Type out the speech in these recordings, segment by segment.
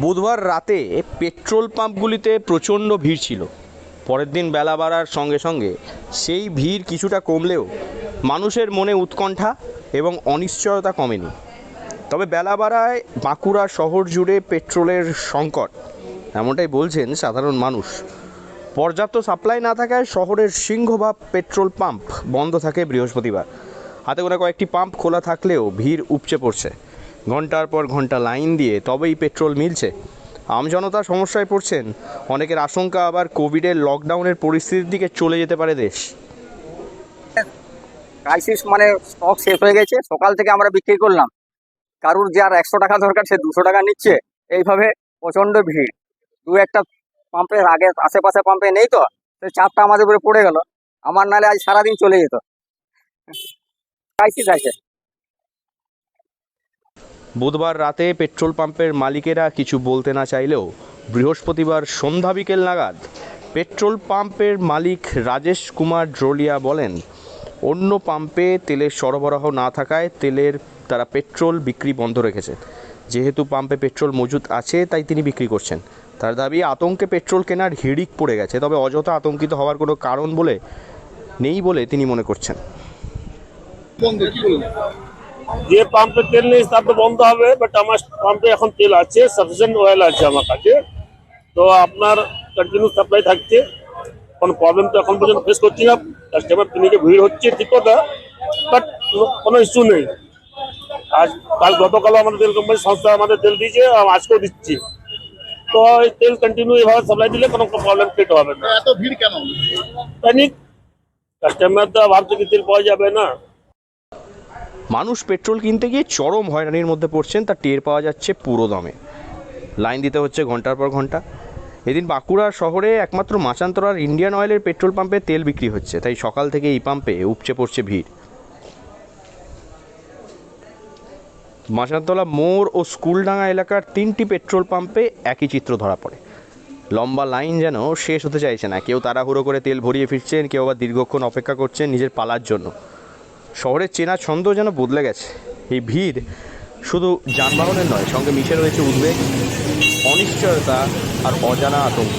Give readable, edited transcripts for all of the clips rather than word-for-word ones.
বুধবার রাতে পেট্রোল পাম্পগুলিতে প্রচণ্ড ভিড় ছিল। পরের দিন বেলা বাড়ার সঙ্গে সঙ্গে সেই ভিড় কিছুটা কমলেও মানুষের মনে উৎকণ্ঠা এবং অনিশ্চয়তা কমেনি। তবে বেলা বাড়ায় বাঁকুড়া শহর জুড়ে পেট্রোলের সংকট, এমনটাই বলছেন সাধারণ মানুষ। পর্যাপ্ত সাপ্লাই না থাকায় শহরের সিংহভাগ পেট্রোল পাম্প বন্ধ থাকে বৃহস্পতিবার। হাতে গোনা কয়েকটি পাম্প খোলা থাকলেও ভিড় উপচে পড়ছে। ঘন্টার পর ঘন্টা লাইন দিয়ে তবেই পেট্রোল মিলছে। আমজনতা সমস্যায় পড়ছেন। অনেকের আশঙ্কা আবার কোভিডের লকডাউনের পরিস্থিতির দিকে চলে যেতে পারে দেশ। ক্রাইসিস মানে স্টক শেষ হয়ে গেছে, সকাল থেকে আমরা বিক্রি করলাম। কারুর যার 100 টাকা দরকার সে 200 টাকা নিচ্ছে। এইভাবে প্রচন্ড ভিড়। দু একটা পাম্পের আগে আশেপাশে পাম্পে নেই, তো সেই চাপটা আমাদের উপরে পড়ে গেল। আমার নাহলে আজ সারাদিন চলে যেত। ক্রাইসিস আছে। বুধবার রাতে পেট্রোল পাম্পের মালিকেরা কিছু বলতে না চাইলেও বৃহস্পতিবার সন্ধ্যা বিকেল নাগাদ পেট্রোল পাম্পের মালিক রাজেশ কুমার ড্রোলিয়া বলেন, অন্য পাম্পে তেলের সরবরাহ না থাকায় তারা পেট্রোল বিক্রি বন্ধ রেখেছেন। যেহেতু পাম্পে পেট্রোল মজুদ আছে তাই তিনি বিক্রি করছেন। তার দাবি, আতঙ্কে পেট্রোল কেনার হিড়িক পড়ে গেছে, তবে অযথা আতঙ্কিত হওয়ার কোনো কারণ নেই বলে তিনি মনে করছেন। যে পাম্পে তেল নেই তার তো বন্ধ হবে, বাট আমার পাম্পে এখন তেল আছে, সাফিসিয়েন্ট অয়েল আছে আমার কাছে, তো আপনার কন্টিনিউ সাপ্লাই থাকছে। কোনো প্রবলেম তো এখন পর্যন্ত ফেস করছি না। কাস্টমার ক্লিনিকে ভিড় হচ্ছে ঠিক কথা, বাট কোনো ইস্যু নেই। গতকাল আমাদের তেল কোম্পানি সংস্থা আমাদের তেল দিয়েছে, আজকেও দিচ্ছি। তো এই তেল কন্টিনিউ এভাবে সাপ্লাই দিলে কোনো প্রবলেম ক্রিয়েট হবে না। এত ভিড় কেন? প্যানিক, কাস্টমার তো ভাবছে কি তেল পাওয়া যাবে না। মানুষ পেট্রোল কিনতে গিয়ে চরম হয়রানির মধ্যে পড়ছেন, তা টের পাওয়া যাচ্ছে পুরো দমে। লাইন দিতে হচ্ছে ঘন্টার পর ঘন্টা। এদিন বাঁকুড়া শহরে একমাত্র মাচান্তরার ইন্ডিয়ান অয়েলের পেট্রোল পাম্পে তেল বিক্রি হচ্ছে, তাই সকাল থেকে এই পাম্পে উপচে পড়ছে ভিড়। মাচান্তলা মোড় ও স্কুলডাঙ্গা এলাকার 3টি পেট্রোল পাম্পে একই চিত্র ধরা পড়ে। লম্বা লাইন যেন শেষ হতে চাইছে না। কেউ তাড়াহুড়ো করে তেল ভরিয়ে ফিরছেন, কেউ আবার দীর্ঘক্ষণ অপেক্ষা করছেন নিজের পালার জন্য। শহরের চেনা ছন্দ যেন বদলে গেছে। এই ভিড় শুধু যানবাহনের নয়, সঙ্গে মিশে রয়েছে উদ্বেগ, অনিশ্চয়তা আর অজানা আতঙ্ক।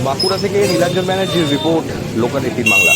বাঁকুড়া থেকে নীলাঞ্জন ব্যানার্জির রিপোর্ট, লোকাল 18 বাংলা।